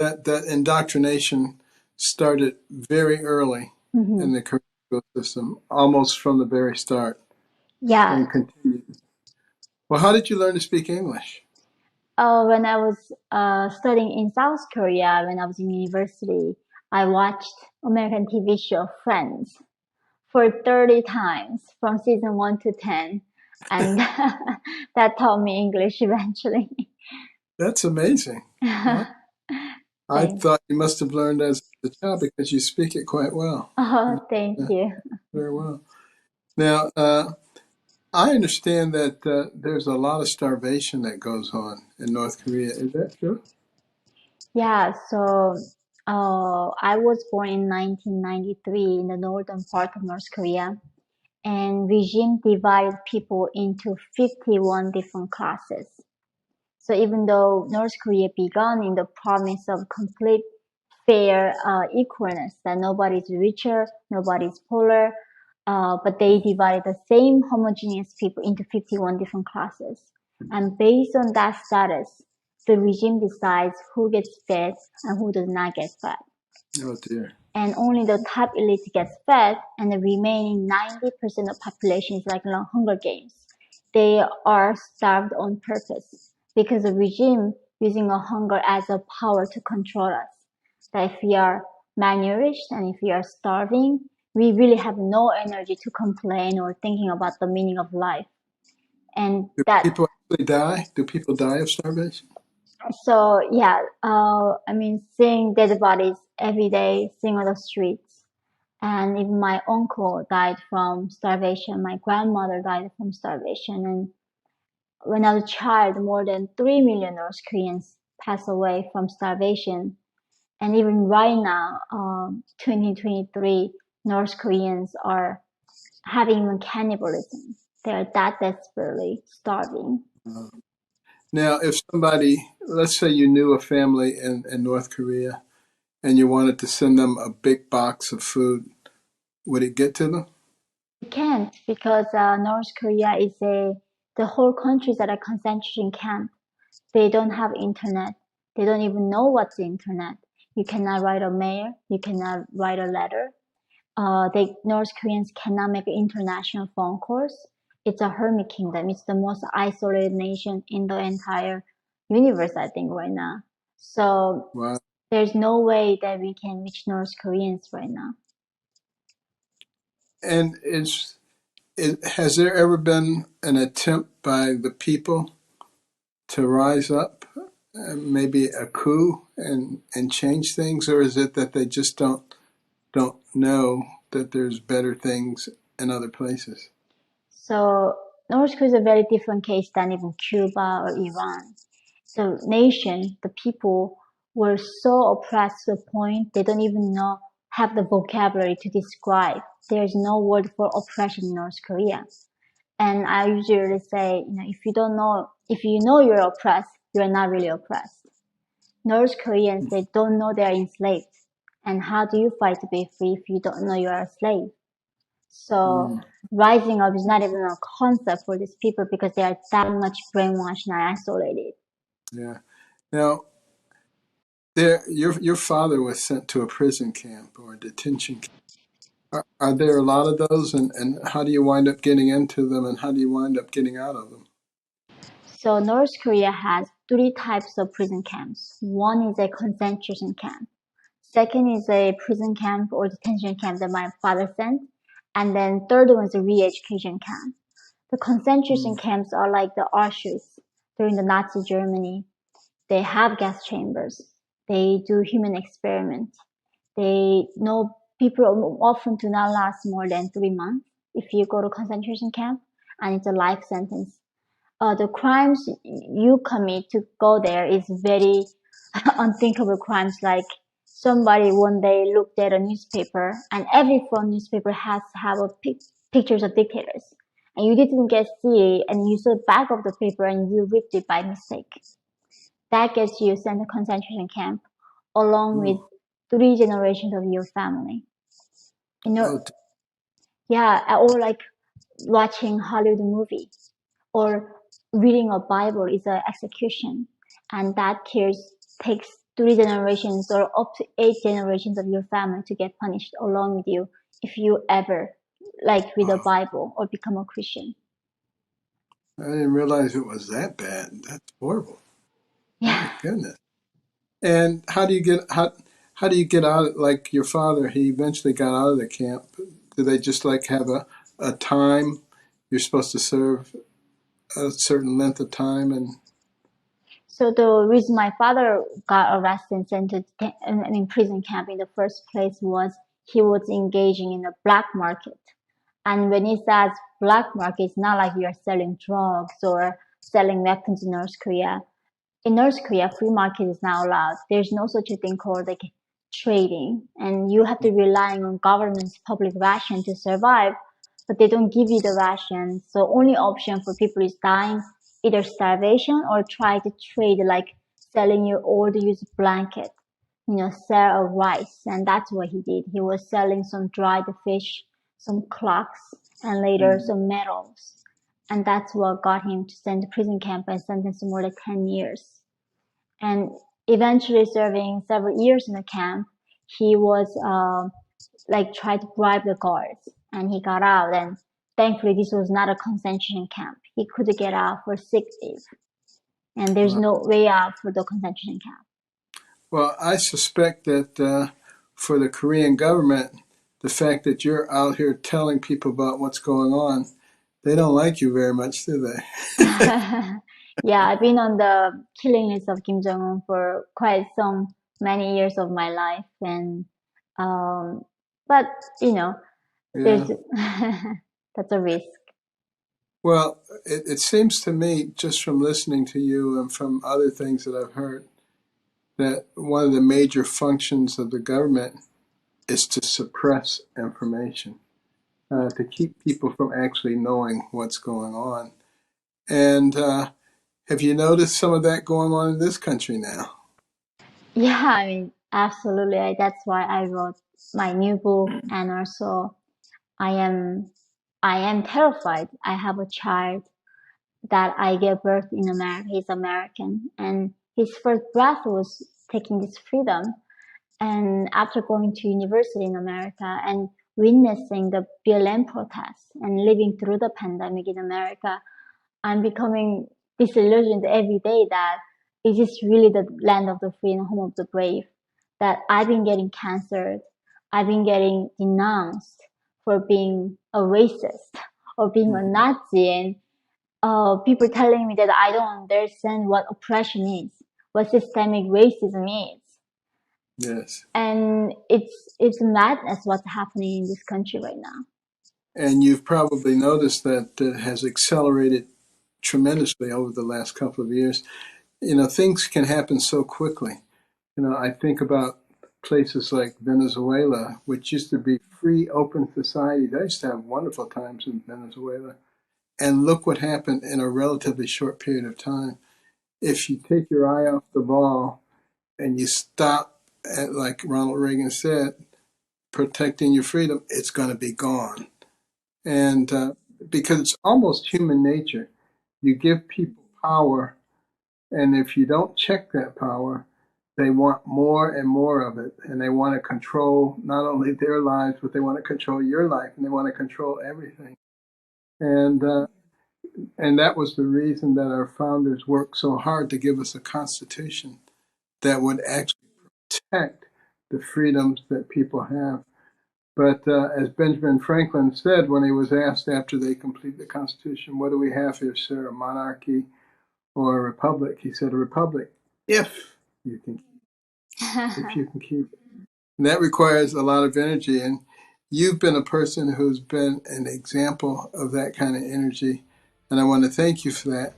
that indoctrination started very early Hmm. in the Korean school system, almost from the very start, Yeah. and continued. Well, how did you learn to speak English? When I was studying in South Korea, when I was in university, I watched American TV show Friends for 30 times from season 1 to 10. And that taught me English eventually. That's amazing. Wow. I Thanks. thought you must have learned as a child because you speak it quite well. Oh, thank Yeah, you. very well. Now, I understand that there's a lot of starvation that goes on in North Korea. Is that true? Yeah, so I was born in 1993 in the northern part of North Korea, and regime divided people into 51 different classes. So even though North Korea began in the promise of complete fair equalness, that nobody's richer, nobody's poorer, but they divided the same homogeneous people into 51 different classes. And based on that status, the regime decides who gets fed and who does not get fed. Oh dear. And only the top elite gets fed, and the remaining 90% of population is like Hunger Games. They are starved on purpose because the regime using a hunger as a power to control us. That if we are malnourished and if we are starving, we really have no energy to complain or thinking about the meaning of life. And Do that, people actually die? Do people die of starvation? so yeah, I mean, seeing dead bodies every day, seeing on the streets. And even my uncle died from starvation. My grandmother died from starvation. And when I was a child, more than 3 million North Koreans passed away from starvation. And even right now, 2023, North Koreans are having even cannibalism. They're that desperately starving. Uh, Now, if somebody, let's say you knew a family in North Korea and you wanted to send them a big box of food, would it get to them? We can't because North Korea is the whole country is at a concentration camp. They don't have internet. They don't even know what's the internet. You cannot write a mail. You cannot write a letter. North Koreans cannot make international phone calls. It's a hermit kingdom. It's the most isolated nation in the entire universe, I think, right now. So Wow. there's no way that we can reach North Koreans right now. And has there ever been an attempt by the people to rise up, maybe a coup and change things, or is it that they just don't know that there's better things in other places? So North Korea is a very different case than even Cuba or Iran. The nation, the people were so oppressed to the point they don't even know have the vocabulary to describe. There's no word for oppression in North Korea. And I usually say, if you know you're oppressed, you're not really oppressed. North Koreans, they don't know they're enslaved. And how do you fight to be free if you don't know you're a slave? So Mm, rising up is not even a concept for these people because they are that much brainwashed and isolated. yeah. Now, your father was sent to a prison camp or a detention camp. Are there a lot of those, and how do you wind up getting into them, and how do you wind up getting out of them? So North Korea has three types of prison camps. One is a concentration camp. Second is a prison camp or detention camp that my father sent. And then third one is a re-education camp. The concentration Mm. camps are like the Auschwitz during the Nazi Germany. They have gas chambers. They do human experiments. They know people often do not last more than 3 months if you go to concentration camp, and it's a life sentence. The crimes you commit to go there is very unthinkable crimes. Like somebody one day looked at a newspaper, and every front newspaper has to have pictures of dictators, and you didn't get see it, and you saw the back of the paper and you ripped it by mistake. That gets you sent to concentration camp along with Oh, 3 generations of your family. You know, oh, yeah, or like watching Hollywood movie or reading a Bible is an execution, and that kills takes 3 generations or up to 8 generations of your family to get punished along with you if you ever like read the Oh, Bible or become a Christian. I didn't realize it was that bad. That's horrible. Yeah. My goodness. And how do you get out? Like your father, he eventually got out of the camp. Do they just like have a time you're supposed to serve a certain length of time? And So the reason my father got arrested and sent to prison camp in the first place was he was engaging in the black market. And when he says black market, it's not like you're selling drugs or selling weapons in North Korea. In North Korea, free market is not allowed. There's no such a thing called like trading, and you have to rely on government's public ration to survive. But they don't give you the ration, so only option for people is dying, either starvation or try to trade, like selling your old used blanket, sell a rice, and that's what he did. He was selling some dried fish, some clocks, and later mm, some metals. And that's what got him to send to prison camp and sentenced to more than 10 years. And eventually serving several years in the camp, he was like tried to bribe the guards and he got out. And thankfully, this was not a concentration camp. He could get out for 6 days. And there's wow. no way out for the concentration camp. Well, I suspect that for the Korean government, the fact that you're out here telling people about what's going on, they don't like you very much, do they? Yeah, I've been on the killing list of Kim Jong Un for quite some many years of my life, and um, but you know, there's Yeah. that's a risk. Well, it seems to me, just from listening to you and from other things that I've heard, that one of the major functions of the government is to suppress information, to keep people from actually knowing what's going on. And have you noticed some of that going on in this country now? Yeah, I mean, absolutely. That's why I wrote my new book, and also I am I am terrified. I have a child that I gave birth in America. He's American, and his first breath was taking this freedom. And after going to university in America and witnessing the BLM protests and living through the pandemic in America, I'm becoming disillusioned every day that is this really the land of the free and home of the brave? That I've been getting censored, I've been getting denounced for being a racist or being a Mhm. Nazi, and people telling me that I don't understand what oppression is, what systemic racism is, Yes. and it's madness what's happening in this country right now. And you've probably noticed that it has accelerated tremendously over the last couple of years. Things can happen so quickly. I think about places like Venezuela, which used to be free, open societies. I used to have wonderful times in Venezuela. And look what happened in a relatively short period of time. If you take your eye off the ball and you stop, at, like Ronald Reagan said, protecting your freedom, it's going to be gone. And because it's almost human nature, you give people power, and if you don't check that power, they want more and more of it, and they want to control not only their lives, but they want to control your life, and they want to control everything. And and that was the reason that our founders worked so hard to give us a constitution that would actually protect the freedoms that people have. But as Benjamin Franklin said when he was asked after they complete the Constitution, what do we have here, sir, a monarchy or a republic? He said, a republic, if you can, if you can keep it. And that requires a lot of energy. And you've been a person who's been an example of that kind of energy. And I want to thank you for that.